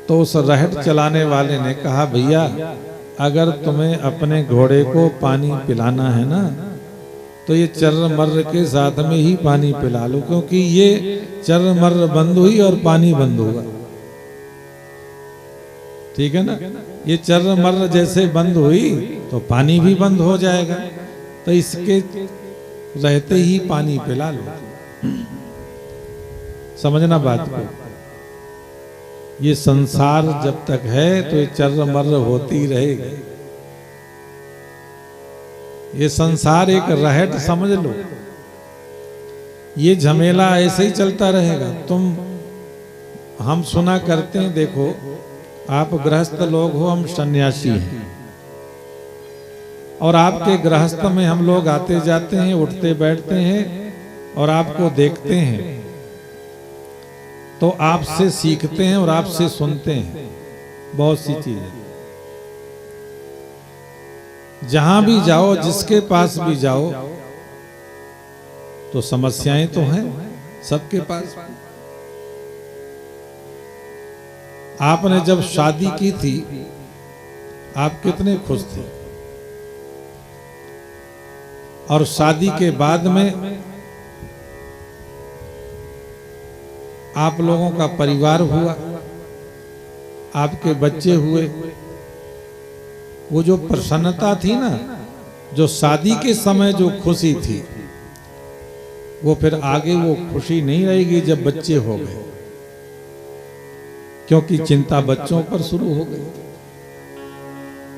तो उस रहट चलाने वाले ने कहा, भैया अगर तुम्हें अपने घोड़े को पानी पिलाना है ना, तो ये चर्र मर्र के साथ में ही पानी पिला लो, क्योंकि ये चर्र मर्र बंद हुई और पानी बंद होगा। ठीक है ना, ये चर्र मर्र जैसे बंद हुई तो पानी भी बंद हो जाएगा, तो इसके रहते ही पानी पिला लो। समझना बात को, ये संसार जब तक है तो ये चर्र मर्र होती रहेगी। ये संसार एक रहट समझ लो, ये झमेला ऐसे ही चलता रहेगा। हम सुना करते हैं, देखो आप गृहस्थ लोग हो, हम सन्यासी हैं, और आपके गृहस्थ में हम लोग आते जाते हैं, उठते बैठते हैं और आपको देखते हैं, तो आपसे सीखते हैं और आपसे सुनते हैं बहुत सी चीजें। जहां भी जाओ, जिसके पास भी जाओ, तो समस्याएं तो हैं सबके पास। आपने जब शादी की थी, आप कितने खुश थे, और शादी के बाद में आप लोगों का परिवार हुआ, आपके बच्चे हुए, वो जो प्रसन्नता थी ना, जो शादी के समय जो खुशी थी, वो फिर आगे वो खुशी नहीं रहेगी जब बच्चे हो गए, क्योंकि चिंता बच्चों पर शुरू हो गई।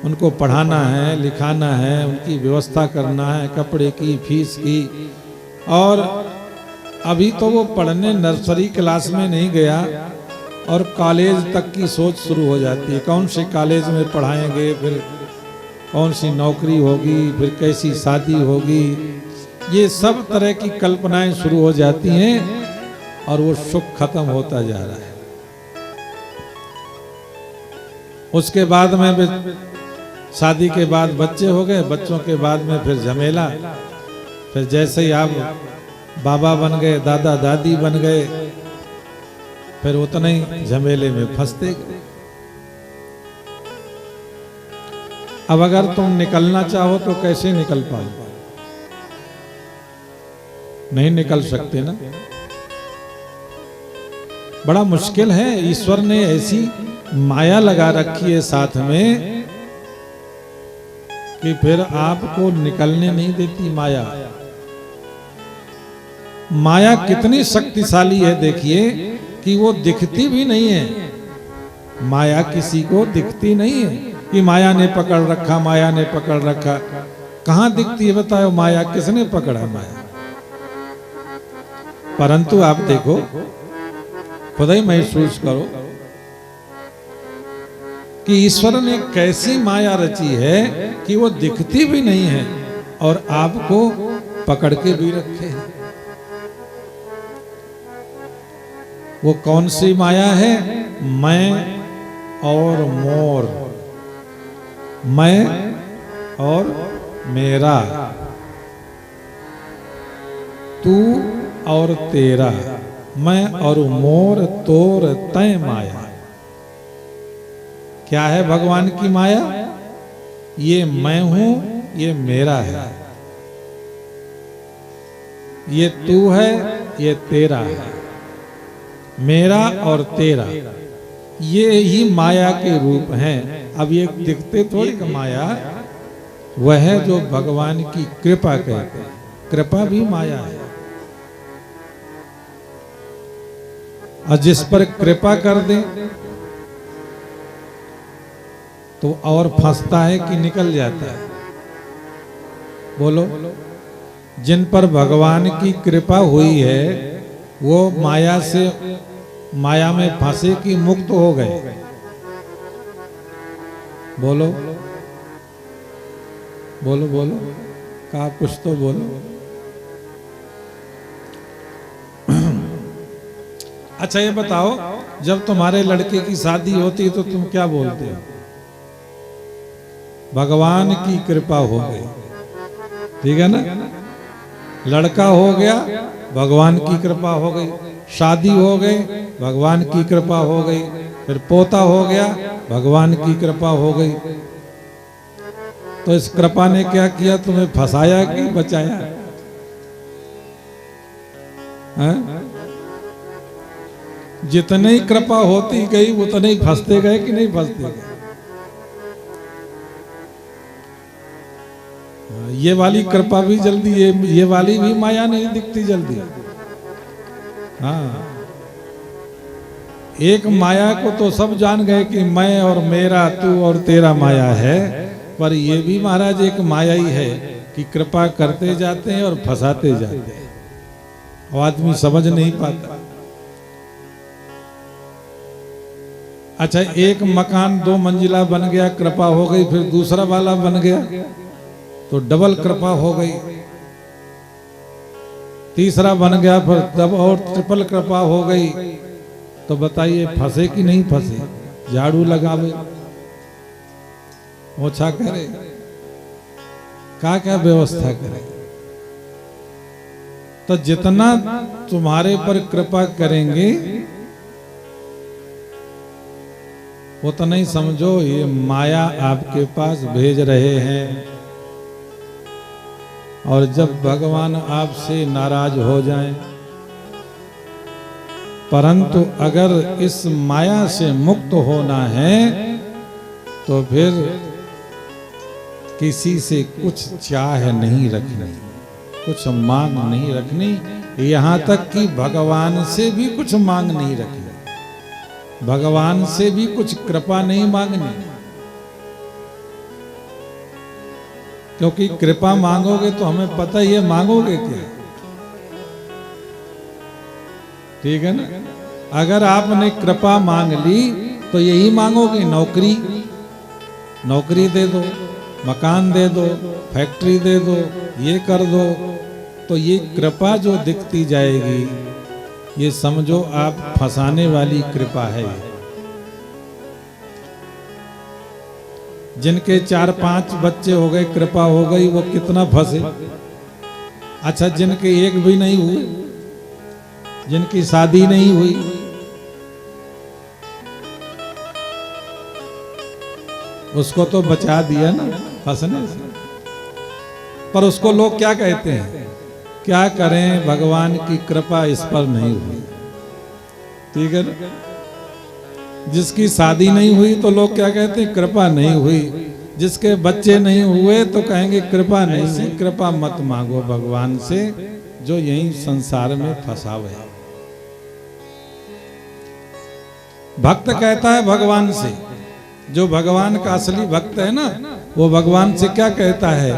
उनको पढ़ाना है, लिखाना है, उनकी व्यवस्था करना है, कपड़े की, फीस की, और अभी तो वो पढ़ने नर्सरी क्लास में नहीं गया और कॉलेज तक की सोच शुरू हो जाती है। कौन से कॉलेज में पढ़ाएंगे, फिर कौन सी नौकरी होगी, फिर कैसी शादी होगी, ये सब तरह की कल्पनाएं शुरू हो जाती हैं, और वो सुख खत्म होता जा रहा है। उसके बाद में शादी के बाद बच्चे हो गए, बच्चों के बाद में फिर झमेला, फिर जैसे ही आप बाबा बन गए, दादा दादी बन गए, फिर उतने ही झमेले में फंसते गए। अब अगर तुम निकलना चाहो तो कैसे निकल पाओ? नहीं निकल सकते ना, बड़ा मुश्किल है। ईश्वर ने ऐसी माया लगा रखी है साथ में कि फिर आपको निकलने नहीं देती माया। माया कितनी शक्तिशाली है, देखिए कि वो दिखती भी नहीं है। माया किसी को दिखती नहीं है कि माया ने पकड़ रखा, माया ने पकड़ रखा। कहां दिखती है बताओ माया? किसने पकड़ा माया? परंतु आप देखो, खुद ही महसूस करो कि ईश्वर ने कैसी माया रची है कि वो दिखती भी नहीं है और आपको पकड़ के भी रखे है। वो कौन सी माया है? मैं और मोर, मैं और मेरा, तू और तेरा, मैं और मोर तोर तय माया। क्या है भगवान की माया? ये मैं हूं, ये मेरा है, ये तू है, ये तेरा है, मेरा और तेरा, ये ही माया के रूप हैं। अब ये दिखते थोड़ी कि माया, वह है जो भगवान की कृपा कहते हैं। कृपा भी माया है, और जिस पर कृपा कर दे तो और फंसता है कि निकल जाता है? बोलो। जिन पर भगवान की कृपा हुई है वो माया से, माया में फंसे कि मुक्त हो गए? बोलो बोलो बोलो, कहा कुछ तो बोलो। अच्छा ये बताओ, जब तुम्हारे लड़के की शादी होती है तो तुम क्या बोलते हो? भगवान की कृपा हो गई, ठीक है ना? लड़का हो गया, भगवान की कृपा हो गई। शादी हो गई, भगवान की कृपा हो गई। फिर पोता हो गया, भगवान की कृपा हो गई। तो इस कृपा ने क्या किया, तुम्हें फंसाया कि बचाया? है? जितनी कृपा होती गई उतने ही फंसते गए कि नहीं फंसते गए? ये वाली कृपा भी जल्दी, ये वाली भी माया नहीं दिखती जल्दी। हाँ, एक माया को तो सब जान गए कि मैं और मेरा, तू और तेरा माया है, पर ये भी महाराज एक माया ही है कि कृपा करते जाते हैं और फंसाते जाते हैं, और आदमी समझ नहीं पाता। अच्छा, एक मकान 2 मंजिला बन गया, कृपा हो गई, फिर दूसरा वाला बन गया तो डबल कृपा हो गई, तीसरा बन गया फिर तब और ट्रिपल कृपा हो गई। तो बताइए फंसे कि नहीं फंसे? झाड़ू लगावे, ओछा करे, क्या क्या व्यवस्था करे। तो जितना तुम्हारे पर कृपा करेंगे उतना ही समझो ये माया आपके पास भेज रहे हैं। और जब भगवान आपसे नाराज हो जाएं, परंतु अगर इस माया से मुक्त होना है तो फिर किसी से कुछ चाह नहीं रखनी, कुछ मांग नहीं रखनी, यहाँ तक कि भगवान से भी कुछ मांग नहीं रखनी, भगवान से भी कुछ कृपा नहीं मांगनी। क्योंकि कृपा मांगोगे तो हमें पता ही है मांगोगे क्या। ठीक है ना? अगर आपने कृपा मांग ली तो यही मांगोगे, नौकरी, नौकरी दे दो, मकान दे दो, फैक्ट्री दे दो, ये कर दो। तो ये कृपा जो दिखती जाएगी ये समझो आप फंसाने वाली कृपा है। जिनके 4-5 बच्चे हो गए, कृपा हो गई, वो कितना फंसे। अच्छा, जिनके एक भी नहीं हुए, जिनकी शादी नहीं हुई, उसको तो बचा दिया ना फंसने से। पर उसको लोग क्या कहते हैं, क्या करें, भगवान की कृपा इस पर नहीं हुई। ठीक है ना? जिसकी शादी नहीं हुई तो लोग क्या कहते हैं, कृपा नहीं हुई। जिसके बच्चे नहीं हुए तो कहेंगे कृपा नहीं हुई। कृपा मत मांगो भगवान से, जो यही संसार में फंसावे। भक्त कहता है भगवान से, जो भगवान का असली भक्त है ना, वो भगवान से क्या कहता है,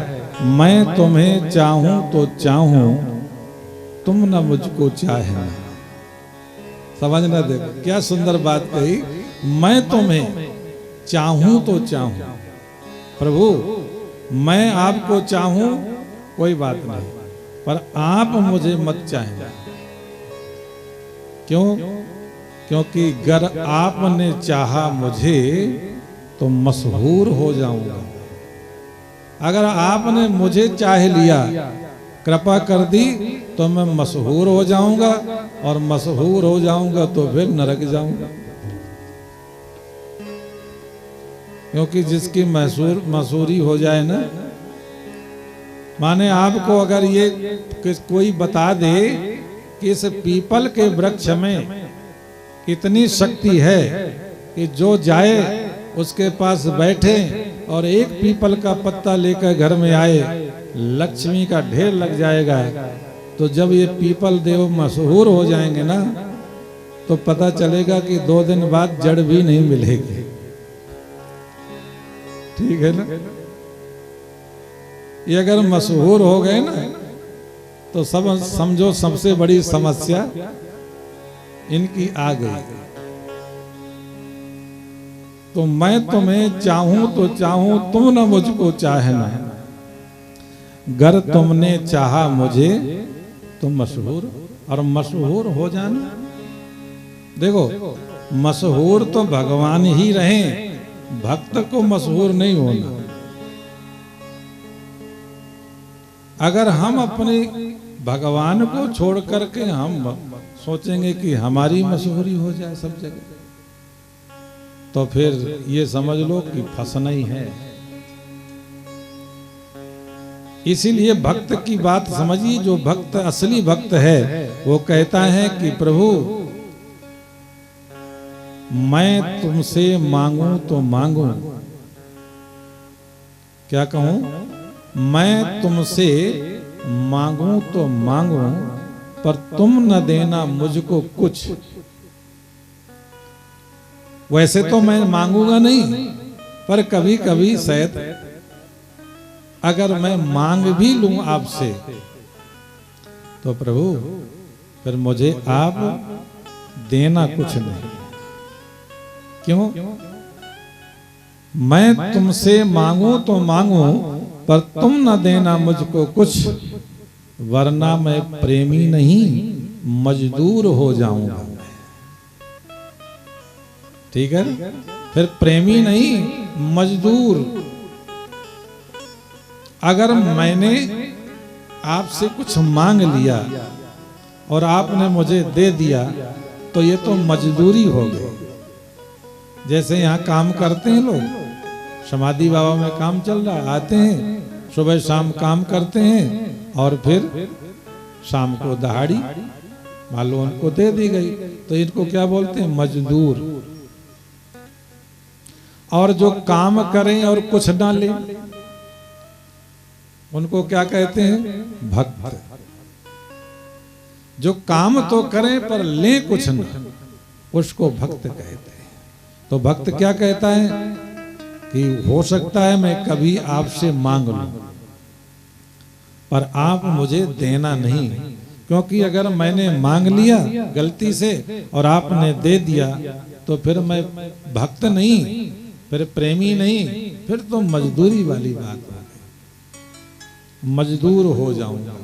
मैं तुम्हें चाहूं तो चाहूं, तुम न मुझको चाहे। समझना, देखो क्या सुंदर बात कही। मैं तुम्हें चाहूं तो चाहूं, प्रभु मैं आपको चाहूं कोई बात नहीं, पर आप मुझे मत चाहें। क्यों? क्योंकि अगर आपने चाहा मुझे तो मशहूर हो जाऊंगा। अगर आपने मुझे चाह लिया, कृपा कर दी, तो मैं मशहूर हो जाऊंगा, और मशहूर हो जाऊंगा तो फिर नरक जाऊंगा। क्योंकि जिसकी मशहूरी हो जाए ना, माने आपको अगर ये कोई बता दे कि इस पीपल के वृक्ष में इतनी शक्ति है कि जो जाए उसके पास बैठे और एक पीपल का पत्ता लेकर घर में आए, लक्ष्मी का ढेर लग जाएगा। तो जब ये पीपल देव मशहूर हो जाएंगे ना, तो पता चलेगा कि 2 दिन बाद जड़ भी नहीं मिलेगी। ठीक है ना? ये अगर मशहूर हो गए ना, तो सब समझो सबसे बड़ी समस्या इनकी आ गई। तो मैं तुम्हें चाहूं तो चाहूं, तुम न मुझको चाहना। गर तुमने चाहा मुझे तो मशहूर, और मशहूर हो जाना। देखो, मशहूर तो भगवान ही रहे, भक्त को मशहूर नहीं होना। अगर हम अपने भगवान को छोड़ करके हम सोचेंगे कि हमारी मशहूरी हो जाए सब जगह, तो फिर ये समझ लो कि फंसना ही है। इसीलिए भक्त की बात समझिए। जो भक्त असली भक्त है वो कहता है कि प्रभु मैं तुमसे मांगूं तो मांगूं, क्या कहूं, मैं तुमसे मांगूं तो मांगूं पर तुम न देना मुझको कुछ। वैसे तो मैं मांगूंगा नहीं, पर कभी कभी शायद अगर मैं मांग भी लूं आपसे तो प्रभु फिर मुझे आप देना कुछ नहीं। क्यों? मैं तुमसे मांगूं तो मांगूं पर तुम न देना मुझको कुछ, वरना मैं प्रेमी नहीं मजदूर हो जाऊंगा। ठीक है, फिर प्रेमी नहीं मजदूर। अगर मैंने आपसे कुछ मांग लिया और आपने मुझे दे दिया तो ये तो मजदूरी हो गई। जैसे यहाँ काम करते हैं लोग, समाधि बाबा में काम चल रहा है, आते हैं सुबह शाम काम करते हैं और फिर शाम को दहाड़ी मान लो उनको दे दी गई, तो इनको क्या बोलते हैं? मजदूर। और जो काम करें और कुछ ना ले उनको क्या कहते हैं? भक्त। जो काम तो करें पर ले कुछ ना, उसको भक्त कहते हैं। तो भक्त क्या कहता है कि हो सकता है मैं कभी आपसे मांग लूं पर आप मुझे देना नहीं, क्योंकि अगर मैंने मांग लिया गलती से और आपने दे दिया तो फिर मैं भक्त नहीं, फिर प्रेमी नहीं, फिर तो मजदूरी वाली बात हो गई, मजदूर हो जाऊंगा।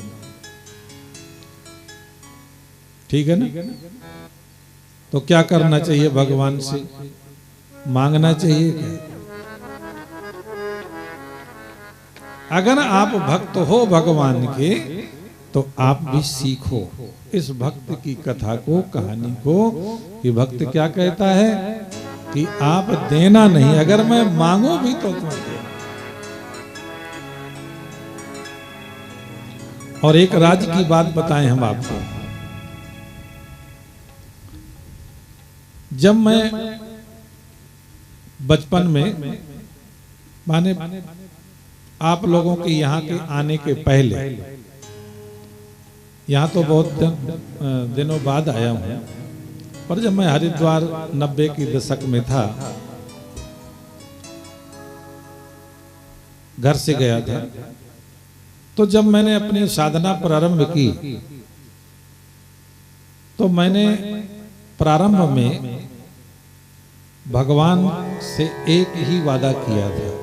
ठीक है ना? तो क्या करना चाहिए? भगवान से मांगना चाहिए क्या? अगर आप भक्त हो भगवान के तो आप भी सीखो इस भक्त की कथा को, कहानी को, कि भक्त क्या कहता है कि आप देना नहीं, अगर मैं मांगू भी तो तुम देना। और एक राज की बात बताएं हम आपको। जब मैं बचपन में माने आप लोगों के यहाँ के आने के पहले, यहाँ तो बहुत दिनों बाद आया हूँ, पर जब मैं हरिद्वार 90 की दशक में था, घर से गया था, तो जब मैंने अपनी साधना प्रारंभ की तो मैंने प्रारंभ में भगवान से एक ही वादा किया था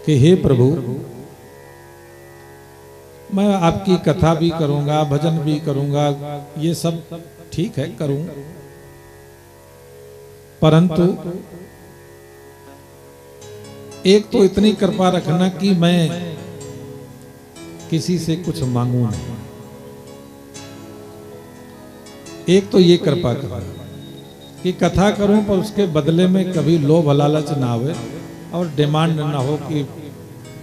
कि हे प्रभु, मैं आपकी कथा भी करूंगा, भजन भी करूंगा, ये सब ठीक है करूं, परंतु एक तो इतनी कृपा रखना कि मैं किसी से कुछ मांगू नहीं। एक तो ये कृपा करना कि कथा करूं पर उसके बदले में कभी लोभ लालच ना हो और डिमांड ना हो कि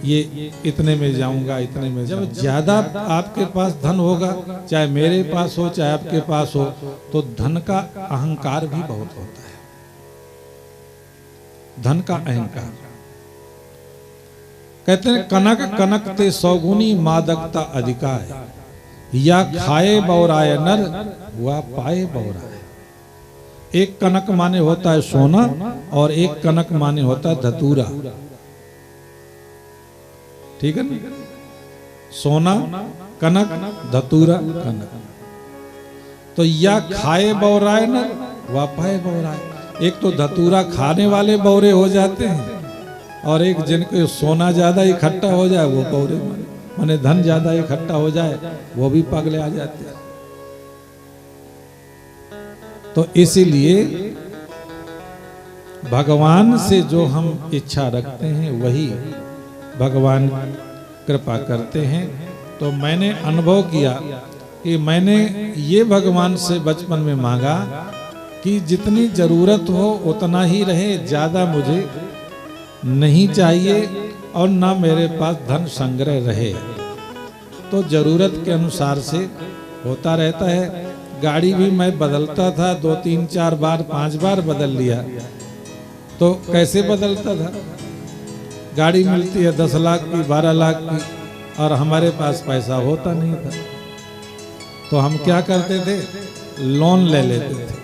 ये इतने में जाऊंगा, इतने में। जब ज्यादा आपके पास धन होगा, चाहे मेरे पास हो चाहे आपके पास हो, तो धन का अहंकार भी बहुत होता है। धन का अहंकार, कहते हैं कनक कनक ते सौगुनी मादकता अधिका है, या खाए बौराए नर हुआ पाए बौराए। एक कनक माने होता है सोना और एक कनक माने होता है धतूरा। ठीक है ना? सोना कनक, धतूरा कनक। तो या खाए बौराए नर वा पाए बौराए। एक तो धतूरा खाने वाले बौरे हो जाते हैं और एक जिनके सोना ज्यादा इकट्ठा हो जाए वो बौरे माने धन ज्यादा इकट्ठा हो जाए वो भी पगले आ जाते हैं। तो इसीलिए भगवान से जो हम इच्छा रखते हैं वही भगवान कृपा करते हैं। तो मैंने अनुभव किया कि मैंने ये भगवान से बचपन में मांगा कि जितनी जरूरत हो उतना ही रहे, ज्यादा मुझे नहीं चाहिए और ना मेरे पास धन संग्रह रहे। तो जरूरत के अनुसार से होता रहता है। गाड़ी भी मैं बदलता था 2 3 4 बार 5 बार बदल लिया। तो कैसे बदलता था? गाड़ी मिलती है 10 लाख की 12 लाख की और हमारे पास पैसा होता नहीं था। तो हम क्या करते थे? लोन ले लेते थे।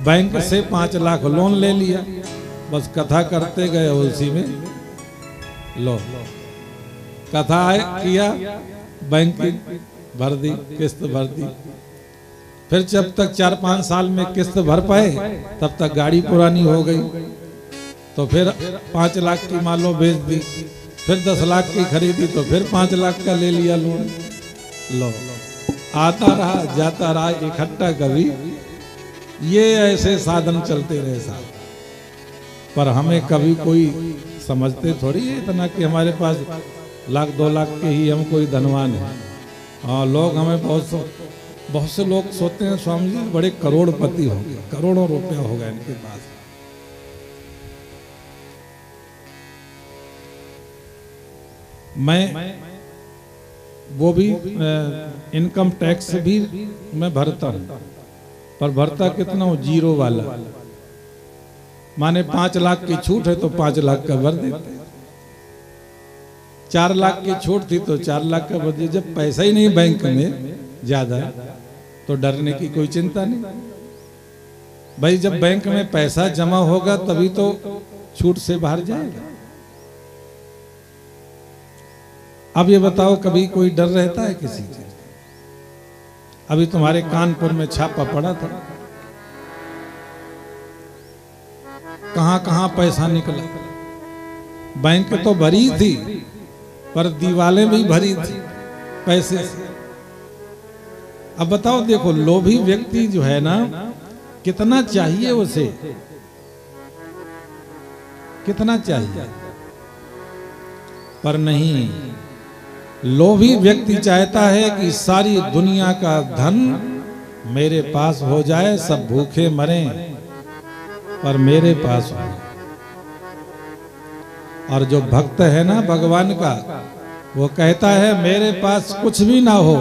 बैंक से 5 लाख लोन ले लिया, बस कथा करते गए, उसी में लो कथा किया, बैंक भर दी, किस्त भर दी। फिर जब तक 4-5 साल में किस्त भर पाए तब तक गाड़ी पुरानी हो गई। तो फिर 5 लाख की मान लो बेच दी, फिर 10 लाख की खरीदी तो फिर 5 लाख का ले लिया लोन। लो आता रहा जाता रहा इकट्ठा, कभी ये ऐसे साधन चलते रहे साहब। पर हमें कभी कोई समझते थोड़ी है इतना कि हमारे पास 1 लाख 2 लाख के ही हम कोई धनवान है। हाँ, लोग हमें बहुत से लोग सोचते हैं स्वामी जी बड़े करोड़पति हो गए, करोड़ों रुपया होगा इनके पास। मैं वो भी इनकम टैक्स भी मैं भरता हूँ, पर भरता कितना हूँ? 0 वाला। माने 5 लाख की छूट है तो 5 लाख का भर देते। 4 लाख की छूट थी तो 4 लाख का भर दिया। जब पैसा ही नहीं बैंक में ज्यादा तो डरने की कोई चिंता नहीं भाई। जब बैंक में पैसा जमा होगा तभी तो छूट से बाहर जाएगा। अब ये बताओ कभी कोई डर रहता है किसी चीज? अभी तुम्हारे कानपुर में छापा पड़ा था, कहां कहां पैसा निकला। बैंक तो भरी थी पर दीवालें भी भरी थी पैसे से। अब बताओ, देखो लोभी व्यक्ति जो है ना, कितना चाहिए उसे, कितना चाहिए? पर नहीं, लोभी व्यक्ति चाहता है कि सारी दुनिया का धन मेरे पास हो जाए, सब भूखे मरें पर मेरे पास हो। और जो भक्त है ना भगवान का, वो कहता है मेरे पास कुछ भी ना हो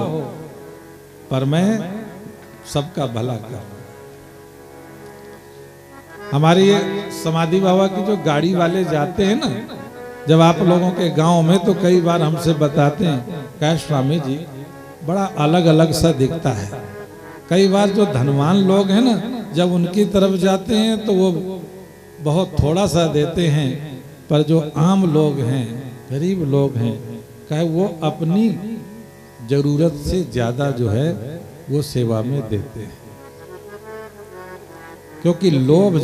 पर मैं सबका भला करूं। हमारी समाधि बाबा की जो गाड़ी वाले जाते हैं ना, जब आप लोगों के गांव में, तो कई बार हमसे बताते हैं क्या स्वामी जी बड़ा अलग अलग सा दिखता है। कई बार जो धनवान लोग हैं ना, जब उनकी तरफ जाते हैं तो वो बहुत थोड़ा सा देते हैं, पर जो आम लोग हैं, गरीब लोग हैं, कहे वो अपनी जरूरत से ज्यादा जो है वो सेवा में देते हैं। क्योंकि लोभ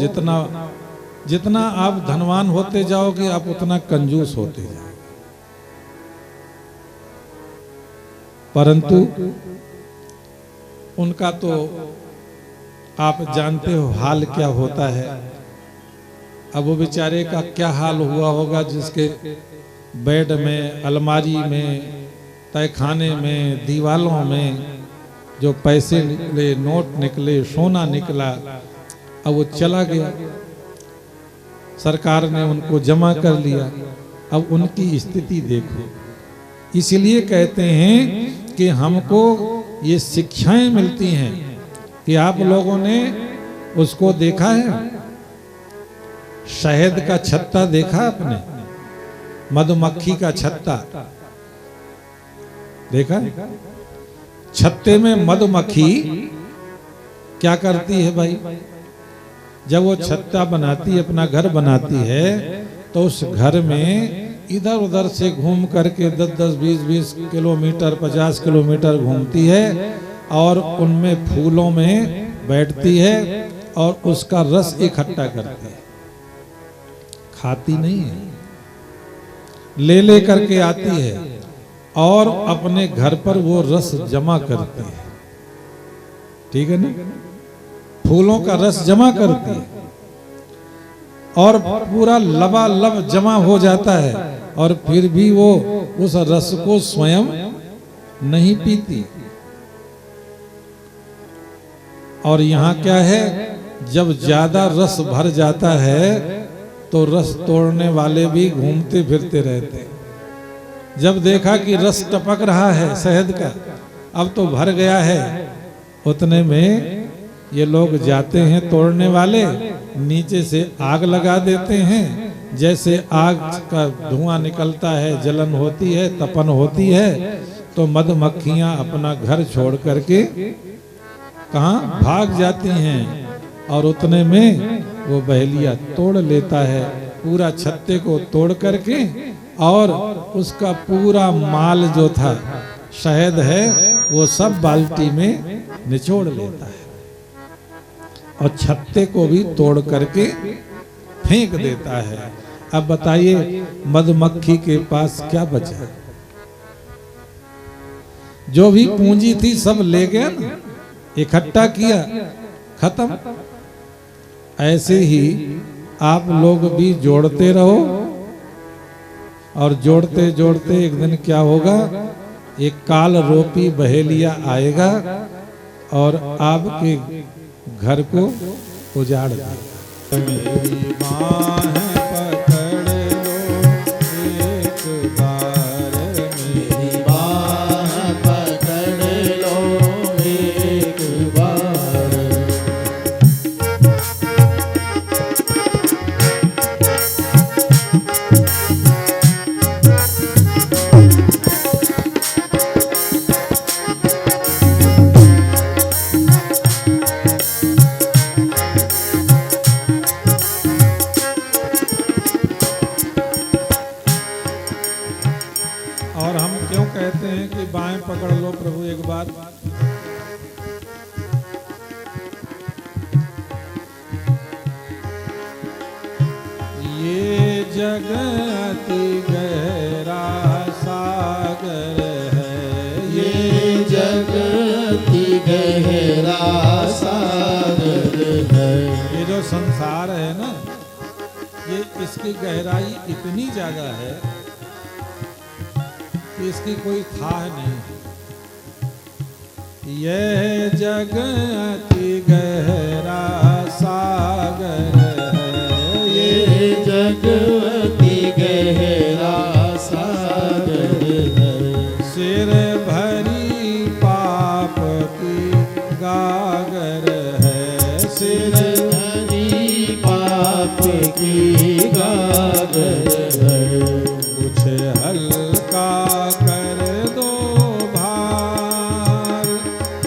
जितना आप धनवान होते जाओगे आप उतना कंजूस होते जाओगे। परंतु उनका तो आप जानते हो हाल क्या होता है। अब वो बेचारे का क्या हाल हुआ होगा जिसके बेड में, अलमारी में, तहखाने में, दीवालों में जो पैसे निकले, नोट निकले, सोना निकला, अब वो चला गया। सरकार ने उनको जमा कर लिया। अब उनकी स्थिति देखो। इसलिए कहते हैं कि हमको ये शिक्षाएं मिलती हैं कि आप लोगों ने उसको देखा है, शहद का छत्ता देखा आपने? मधुमक्खी का छत्ता देखा? छत्ते में मधुमक्खी क्या करती है भाई? जब वो छत्ता बनाती है, अपना घर बनाती है, तो उस घर में इधर उधर से घूम करके 10-10, 20-20 किलोमीटर, 50 किलोमीटर घूमती है और उनमें फूलों में बैठती है और उसका रस इकट्ठा करती है। खाती नहीं है, ले करके आती है और अपने घर पर वो रस जमा करती है। ठीक है ना? फूलों का रस जमा करती है और पूरा लबालब जमा हो जाता है, और फिर भी वो उस रस को स्वयं नहीं पीती। और यहाँ क्या है, जब ज्यादा रस भर जाता है तो रस तोड़ने वाले भी घूमते फिरते रहते। जब देखा कि रस टपक रहा है शहद का, अब तो भर गया है, उतने में ये लोग जाते हैं तोड़ने वाले, नीचे से आग लगा देते हैं। जैसे आग का धुआं निकलता है, जलन होती है, तपन होती है, तो मधुमक्खियां अपना घर छोड़ करके कहाँ भाग जाती हैं। और उतने में वो बहेलिया तोड़ लेता है पूरा छत्ते को तोड़ करके, और उसका पूरा माल जो था शहद है वो सब बाल्टी में निचोड़ लेता है और छत्ते को भी तोड़ करके फेंक देता है। अब बताइए मधुमक्खी के पास क्या बचा? जो भी पूंजी थी सब ले गया ना, इकट्ठा किया, खत्म। ऐसे ही आप लोग भी जोड़ते रहो, और जोड़ते जोड़ते एक दिन क्या होगा, एक काल रूपी बहेलिया आएगा और आपके घर को उजाड़ देगा। मेरी बाहें पकड़ लो एक बार, मेरी बाहें पकड़ लो एक बार। और हम क्यों कहते हैं कि बाएं पकड़ लो प्रभु एक बार? ये जग अति गहरा सागर है, ये जग अति गहरा सागर है। ये जो संसार है ना, ये इसकी गहराई इतनी ज्यादा है कि इसकी कोई थाह नहीं। यह जग अति गहरा सागर है, ये जग अति गहरा सागर है। सिर भरी पाप की गागर है, सिर भरी पाप की गागर है। कुछ हल्का कर दो भार,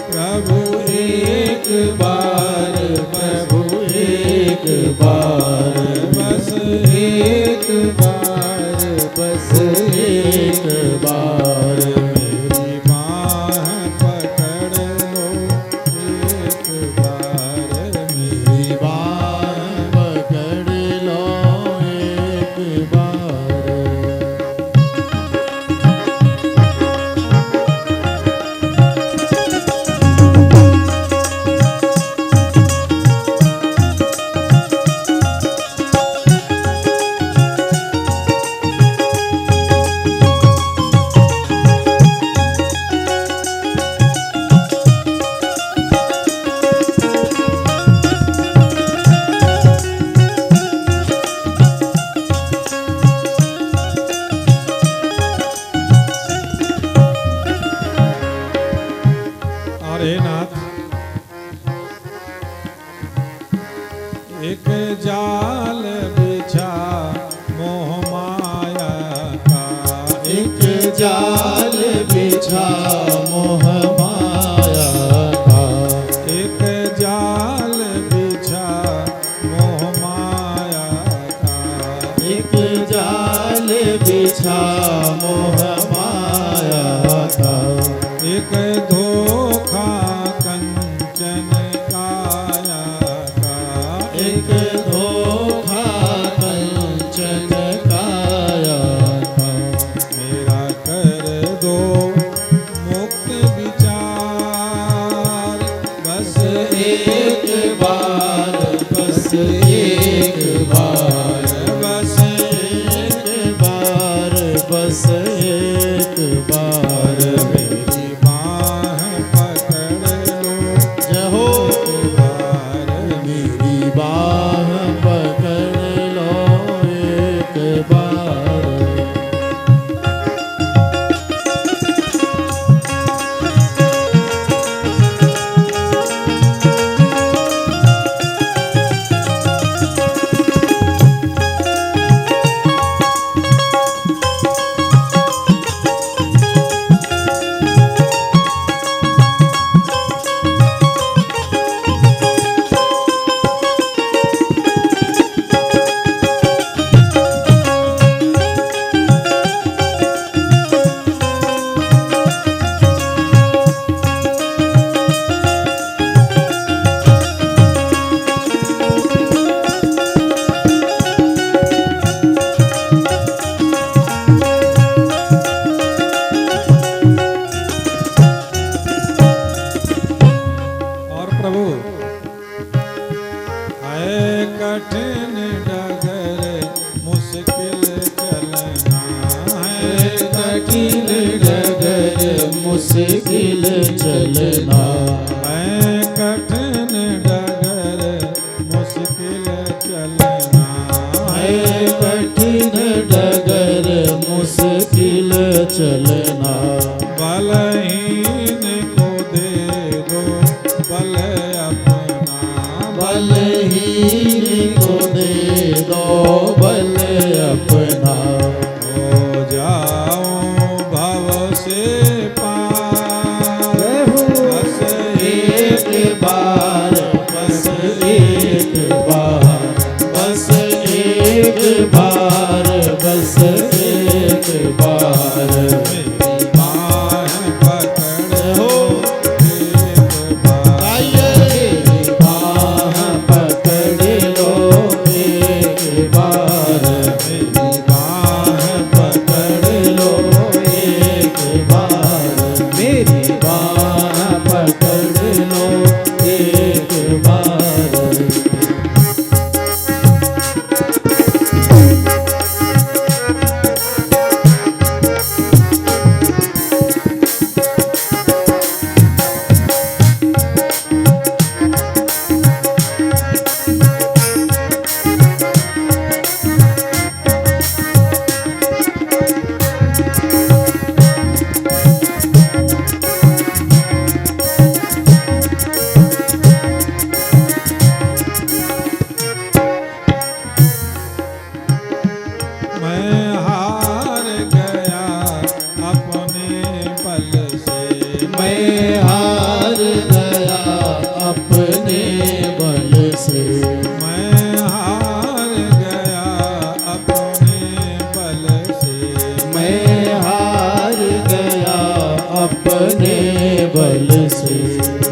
प्रभु एक बार, प्रभु एक बार, बस एक बार, बस एक बार। मेरी बाह पकड़ लो एक बार, मेरी बाह पकड़ लो एक बार। हे नाथ, एक जाल बिछा मोह माया का, एक जाल बिछा मोह माया का, एक जाल बिछा मोह माया का, एक जाल बिछा मोह माया का। एक धोखा कंचन काया का, एक धोखा कंचन काया का। मेरा कर प्रभु है कठिन डगर मुश्किल चलना है कठिन डगर मुश्किल चलना है कठिन डगर मुश्किल चलना है कठिन डगर मुश्किल चलना बलहीन को दे दो बल अपना बलहीन को दे दो बल अपना हो जाओ भव से पार बस एक बार बस एक बार बस एक बार बस एक बार मेरी बाह पकड़ हो एक बार मेरी बाह पकड़ लो एक बार मेरी बाह पकड़ लो एक बार मेरी बाह पकड़ लो एक बार मैं हार गया अपने बल से मैं हार गया अपने बल से मैं हार गया अपने बल से मैं हार गया अपने बल से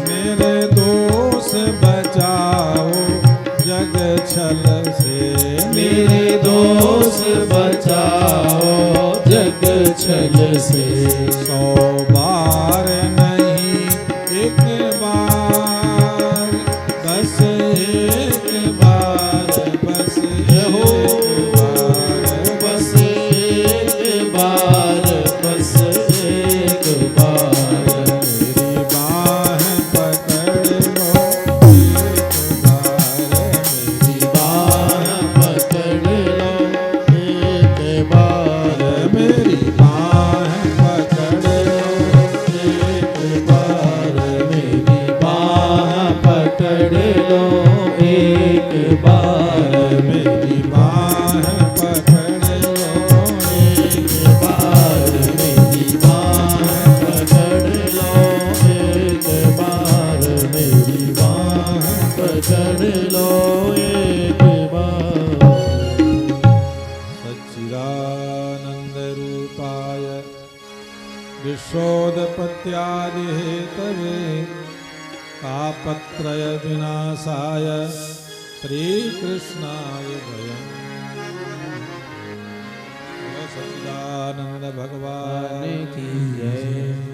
मेरे दोष बचाओ जग छल से मेरे दोष बचाओ जग छल से 100 बार नहीं एक बार बस एक बार बस एक बार बस एक बार बस एक बार मेरी बाह पकड़ लो एक बार मेरी बाह पकड़ लो एक बार मेरी बाह पकड़ लो एक बार मेरी बाह पकड़ लो एक बार मेरी बाह पकड़ लो एक बार मेरी बाह पकड़ लो एक बार मेरी बाह पकड़ लो एक बार सच्चिदानंद रूपाय विश्वोदपत्यादि हेतवे तापत्रय विनाशाय श्री कृष्णाय वयम् सच्चिदानंद भगवान की जय।